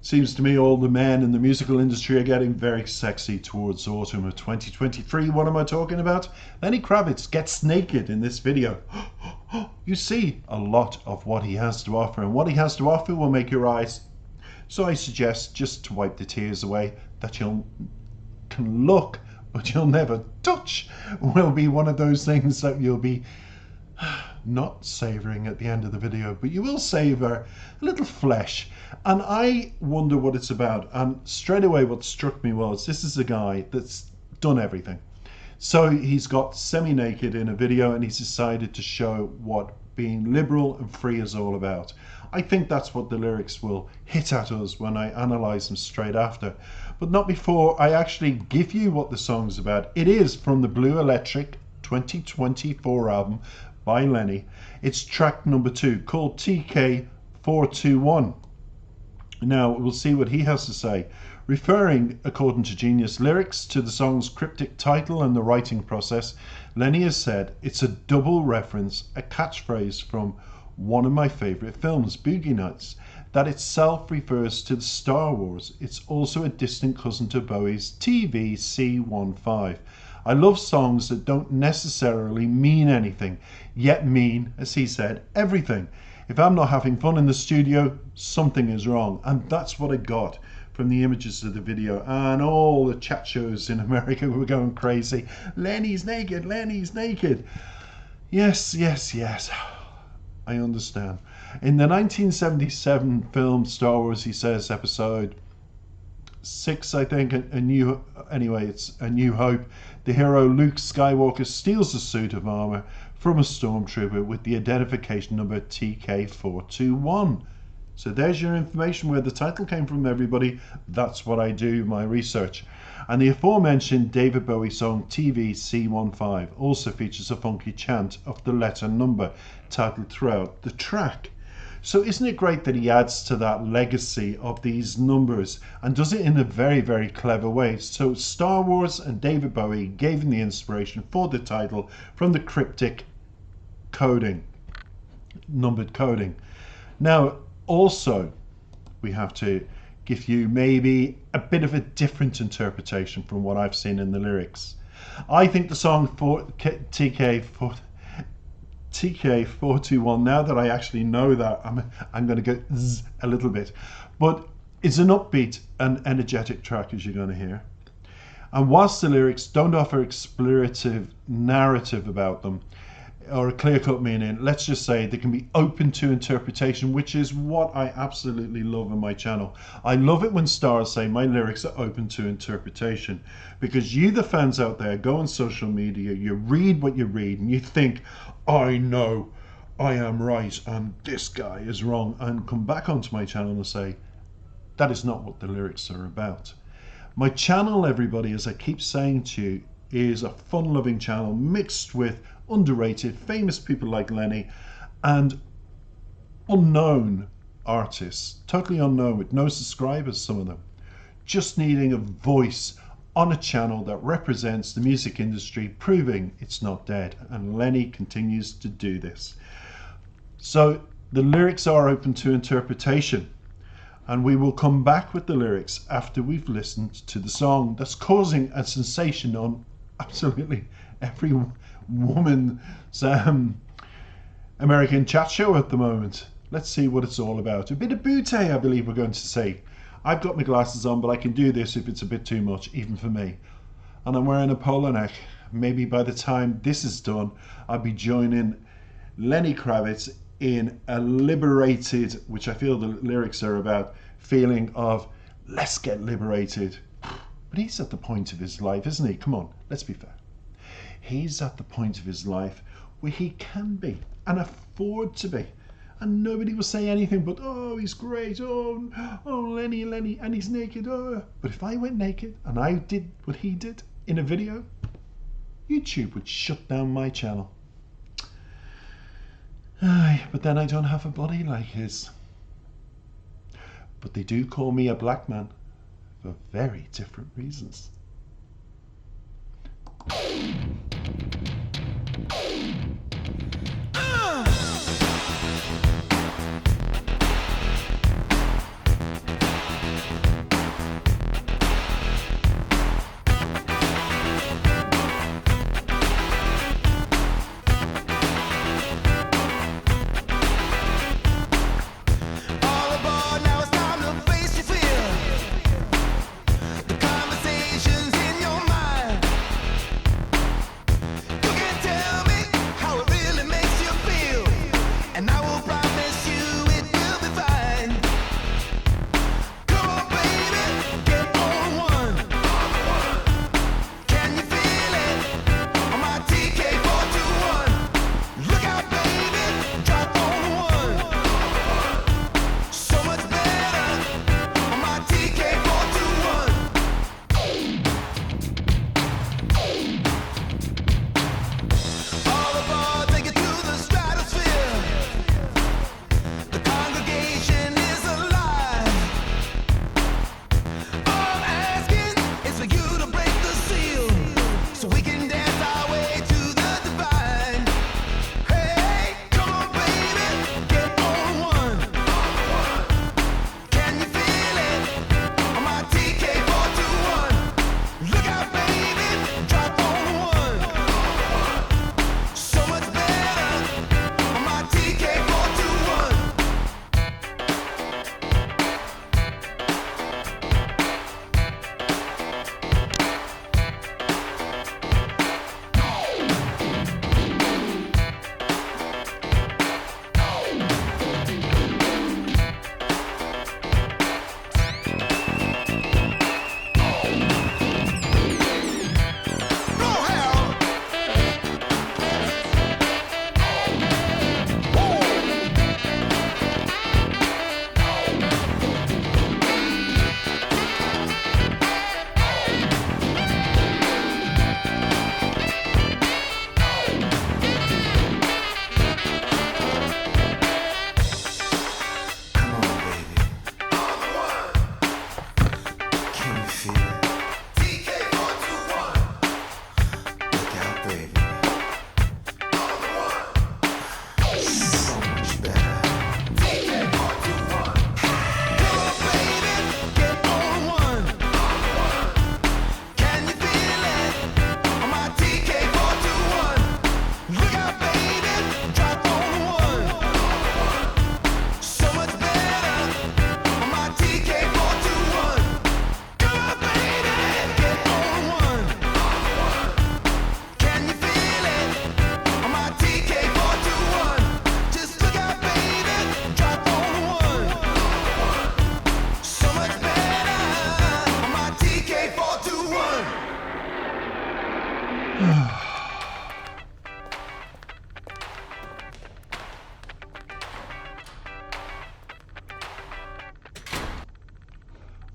Seems to me all the men in the musical industry are getting very sexy towards autumn of 2023. What am I talking about? Lenny Kravitz gets naked in this video. You see a lot of what he has to offer, and what he has to offer will make your eyes. So I suggest, just to wipe the tears away, that you can look, but you'll never touch, will be one of those things that you'll be not savoring at the end of the video, but you will savor a little flesh. And I wonder what it's about. And straight away what struck me was, this is a guy that's done everything. So he's got semi-naked in a video, and he's decided to show what being liberal and free is all about. I think that's what the lyrics will hit at us when I analyze them straight after, but not before I actually give you what the song's about. It is from the Blue Electric 2024 album by Lenny. It's track number 2, called TK421. Now we'll see what he has to say. Referring, according to Genius Lyrics, to the song's cryptic title and the writing process, Lenny has said it's a double reference, a catchphrase from one of my favourite films, Boogie Nights. That itself refers to the Star Wars. It's also a distant cousin to Bowie's TVC15. I love songs that don't necessarily mean anything, yet mean, as he said, everything. If I'm not having fun in the studio, something is wrong. And that's what I got from the images of the video. And all the chat shows in America were going crazy. Lenny's naked, Lenny's naked. Yes, yes, yes. I understand. In the 1977 film Star Wars, he says, episode 6, I think, it's A New Hope, the hero Luke Skywalker steals a suit of armor from a stormtrooper with the identification number TK421. So there's your information where the title came from, everybody. That's what I do, my research. And the aforementioned David Bowie song TVC15 also features a funky chant of the letter number titled throughout the track. So isn't it great that he adds to that legacy of these numbers and does it in a very, very clever way? So Star Wars and David Bowie gave him the inspiration for the title from the cryptic coding, numbered coding. Now, also, we have to give you maybe a bit of a different interpretation from what I've seen in the lyrics. I think the song for TK421, now that I actually know that, I'm going to go zzz a little bit, but it's an upbeat and energetic track, as you're going to hear. And whilst the lyrics don't offer explorative narrative about them or a clear-cut meaning, let's just say they can be open to interpretation, which is what I absolutely love on my channel. I love it when stars say my lyrics are open to interpretation, because you, the fans out there, go on social media, you read what you read, and you think, I know I am right and this guy is wrong, and come back onto my channel and say, that is not what the lyrics are about. My channel, everybody, as I keep saying to you, is a fun-loving channel mixed with underrated, famous people like Lenny and unknown artists, totally unknown, with no subscribers, some of them, just needing a voice on a channel that represents the music industry, proving it's not dead. And Lenny continues to do this. So the lyrics are open to interpretation, and we will come back with the lyrics after we've listened to the song that's causing a sensation on absolutely every woman's American chat show at the moment. Let's see what it's all about. A bit of Butte, I believe we're going to see. I've got my glasses on, but I can do this if it's a bit too much, even for me. And I'm wearing a polo neck. Maybe by the time this is done, I'll be joining Lenny Kravitz in a liberated, which I feel the lyrics are about, feeling of let's get liberated. But he's at the point of his life, isn't he? Come on, let's be fair. He's at the point of his life where he can be and afford to be. And nobody will say anything but, oh, he's great, oh, Lenny, and he's naked, oh. But if I went naked and I did what he did in a video, YouTube would shut down my channel. Aye, but then I don't have a body like his. But they do call me a black man for very different reasons.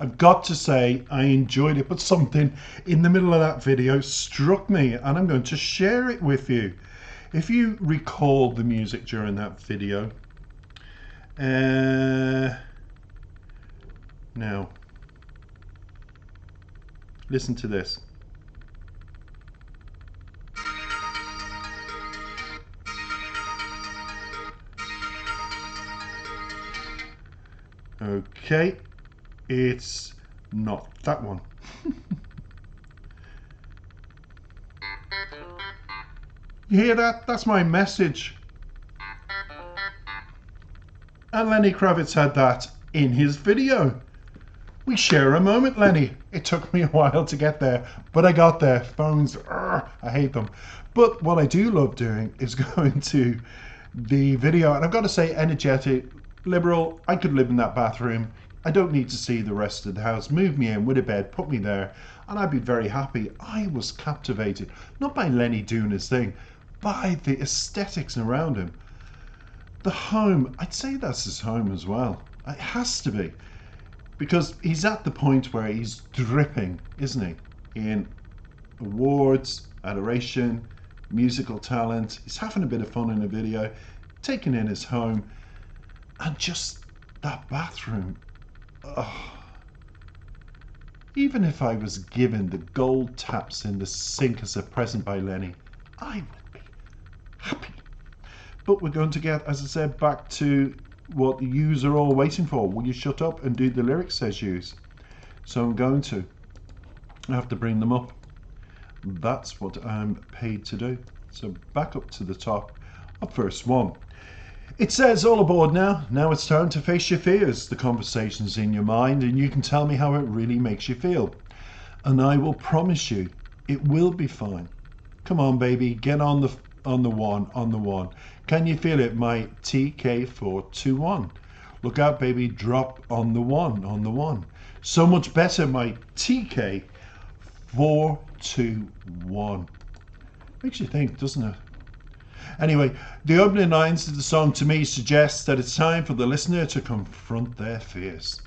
I've got to say I enjoyed it, but something in the middle of that video struck me and I'm going to share it with you. If you recall the music during that video, now listen to this. Okay, it's not that one. You hear that? That's my message. And Lenny Kravitz had that in his video. We share a moment, Lenny. It took me a while to get there, but I got there. Phones, I hate them. But what I do love doing is going to the video, and I've got to say, energetic, liberal. I could live in that bathroom. I don't need to see the rest of the house. Move me in with a bed, put me there, and I'd be very happy. I was captivated, not by Lenny doing his thing, by the aesthetics around him. The home, I'd say that's his home as well. It has to be. Because he's at the point where he's dripping, isn't he? In awards, adoration, musical talent. He's having a bit of fun in the video, taking in his home, and just that bathroom. Oh. Even if I was given the gold taps in the sink as a present by Lenny, I would be happy. But we're going to get, as I said, back to what yous are all waiting for. Will you shut up and do the lyrics, says yous. So I'm going to. I have to bring them up. That's what I'm paid to do. So back up to the top of verse 1. It says, all aboard now. Now it's time to face your fears. The conversation's in your mind and you can tell me how it really makes you feel. And I will promise you, it will be fine. Come on, baby, get on the one. Can you feel it, my TK421? Look out, baby, drop on the one. So much better, my TK421. Makes you think, doesn't it? Anyway, the opening lines of the song to me suggests that it's time for the listener to confront their fears.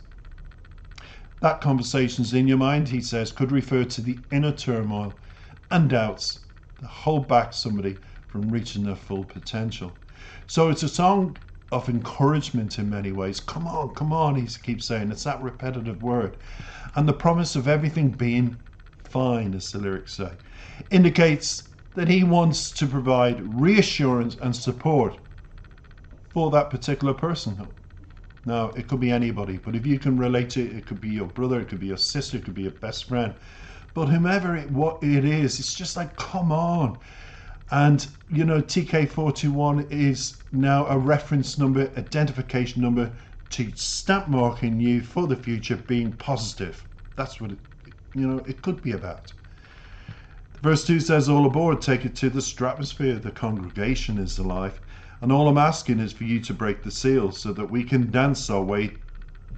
That conversation's in your mind, he says, could refer to the inner turmoil and doubts that hold back somebody from reaching their full potential. So it's a song of encouragement in many ways. Come on, he keeps saying. It's that repetitive word. And the promise of everything being fine, as the lyrics say, indicates that he wants to provide reassurance and support for that particular person. Now, it could be anybody, but if you can relate to it, it could be your brother, it could be your sister, it could be your best friend. But whomever what it is, it's just like, come on. And, you know, TK421 is now a reference number, identification number to stamp marking you for the future being positive. That's what it could be about. Verse 2 says, all aboard, take it to the stratosphere. The congregation is alive. And all I'm asking is for you to break the seal so that we can dance our way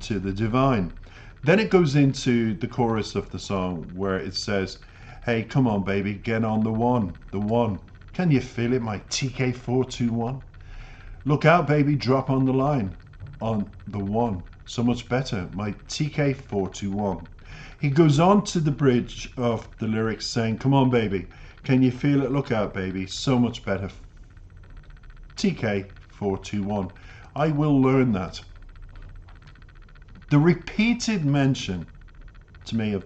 to the divine. Then it goes into the chorus of the song where it says, hey, come on, baby, get on the one. Can you feel it, my TK421? Look out, baby, drop on the line. On the one. So much better, my TK421. He goes on to the bridge of the lyrics saying, come on, baby, can you feel it? Look out, baby, so much better. TK421. I will learn that. The repeated mention to me of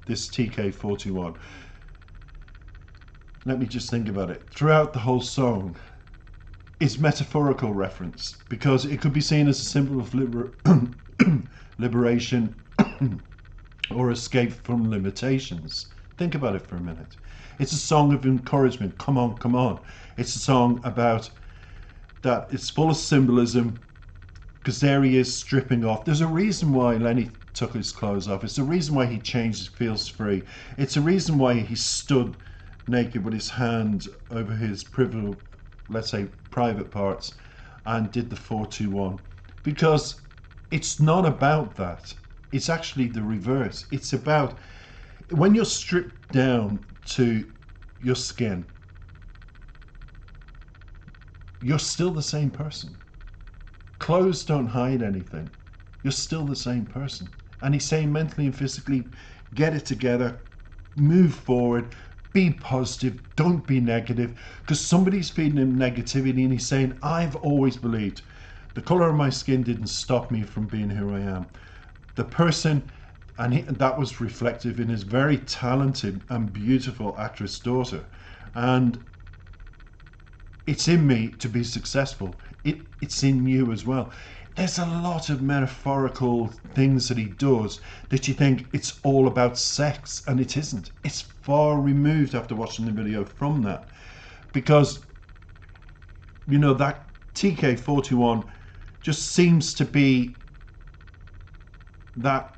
this TK421, let me just think about it, throughout the whole song is metaphorical reference, because it could be seen as a symbol of liberation or escape from limitations. Think about it for a minute. It's a song of encouragement. Come on. It's a song about that. It's full of symbolism, because there he is stripping off. There's a reason why Lenny took his clothes off. It's a reason why he changed, feels free. It's a reason why he stood naked with his hand over his private parts and did the 421, because it's not about that. It's actually the reverse. It's about when you're stripped down to your skin, you're still the same person. Clothes don't hide anything. You're still the same person. And he's saying mentally and physically, get it together, move forward, be positive, don't be negative, because somebody's feeding him negativity, and he's saying, I've always believed the color of my skin didn't stop me from being who I am. The person, that was reflective in his very talented and beautiful actress daughter. And it's in me to be successful. It's in you as well. There's a lot of metaphorical things that he does that you think it's all about sex, and it isn't. It's far removed after watching the video from that. Because, you know, that TK421 just seems to be that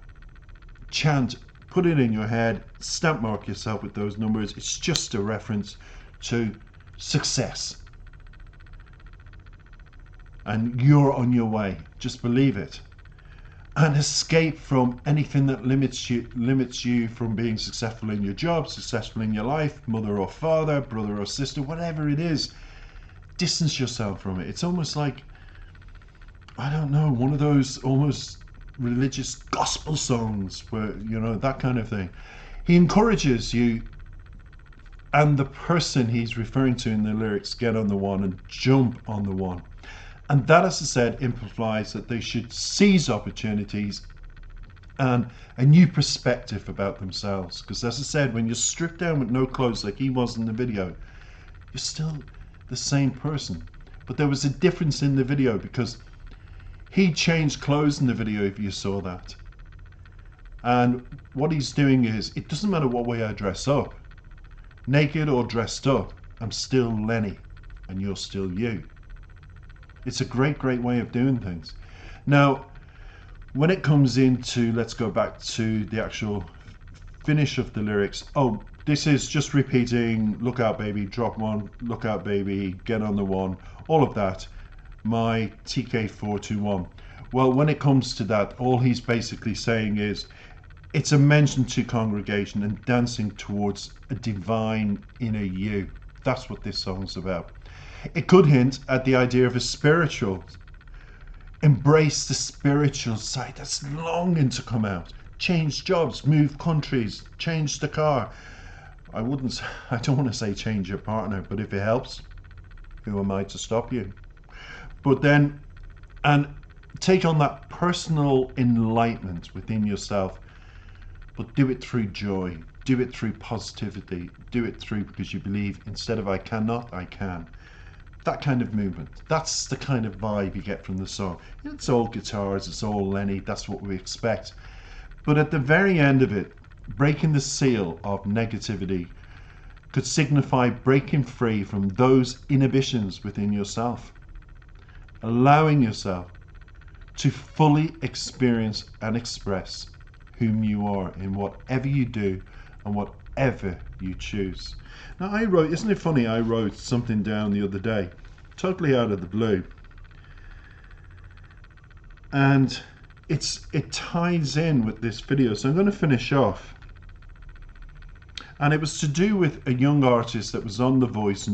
chant. Put it in your head, stamp mark yourself with those numbers. It's just a reference to success. And you're on your way. Just believe it. And escape from anything that limits you from being successful in your job, successful in your life, mother or father, brother or sister, whatever it is. Distance yourself from it. It's almost like, I don't know, one of those almost religious gospel songs where, you know, that kind of thing. He encourages you, and the person he's referring to in the lyrics, get on the one and jump on the one. And that, as I said, implies that they should seize opportunities and a new perspective about themselves. Because, as I said, when you're stripped down with no clothes like he was in the video, you're still the same person. But there was a difference in the video because he changed clothes in the video, if you saw that. And what he's doing is, it doesn't matter what way I dress up, naked or dressed up, I'm still Lenny and you're still you. It's a great way of doing things. Now, when it comes into, let's go back to the actual finish of the lyrics. Oh, this is just repeating, look out baby, drop one, look out baby, get on the one, all of that. My TK421. Well, when it comes to that, all he's basically saying is, it's a mention to congregation and dancing towards a divine inner you. That's what this song's about. It could hint at the idea of a spiritual. Embrace the spiritual side that's longing to come out. Change jobs, move countries, change the car. I don't want to say change your partner, but if it helps, who am I to stop you? But then, and take on that personal enlightenment within yourself, but do it through joy, do it through positivity, do it through because you believe instead of I cannot, I can. That kind of movement. That's the kind of vibe you get from the song. It's all guitars, it's all Lenny, that's what we expect. But at the very end of it, breaking the seal of negativity could signify breaking free from those inhibitions within yourself. Allowing yourself to fully experience and express whom you are in whatever you do and whatever you choose. Now isn't it funny, I wrote something down the other day, totally out of the blue. And it ties in with this video, so I'm going to finish off. And it was to do with a young artist that was on The Voice,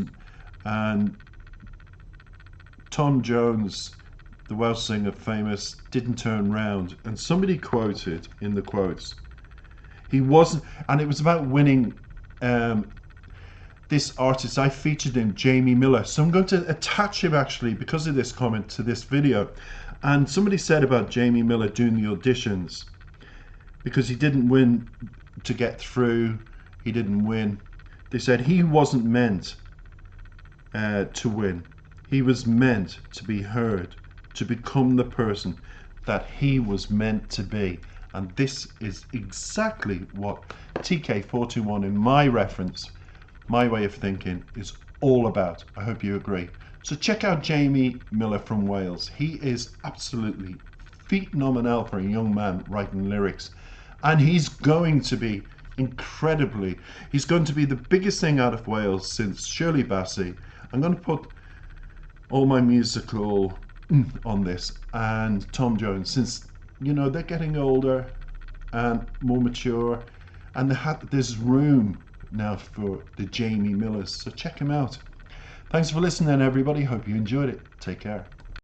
and Tom Jones, the Welsh singer, famous, didn't turn round. And somebody quoted in the quotes, he wasn't, and it was about winning. This artist, I featured him, Jamie Miller. So I'm going to attach him actually because of this comment to this video. And somebody said about Jamie Miller doing the auditions because he didn't win to get through. He didn't win. They said he wasn't meant to win. He was meant to be heard, to become the person that he was meant to be. And this is exactly what TK421 in my reference, my way of thinking, is all about. I hope you agree. So check out Jamie Miller from Wales. He is absolutely phenomenal for a young man writing lyrics. And he's going to be he's going to be the biggest thing out of Wales since Shirley Bassey. I'm going to put all my musical on this, and Tom Jones, since, you know, they're getting older and more mature, and there's room now for the Jamie Millers, so check him out. Thanks for listening, everybody. Hope you enjoyed it. Take care.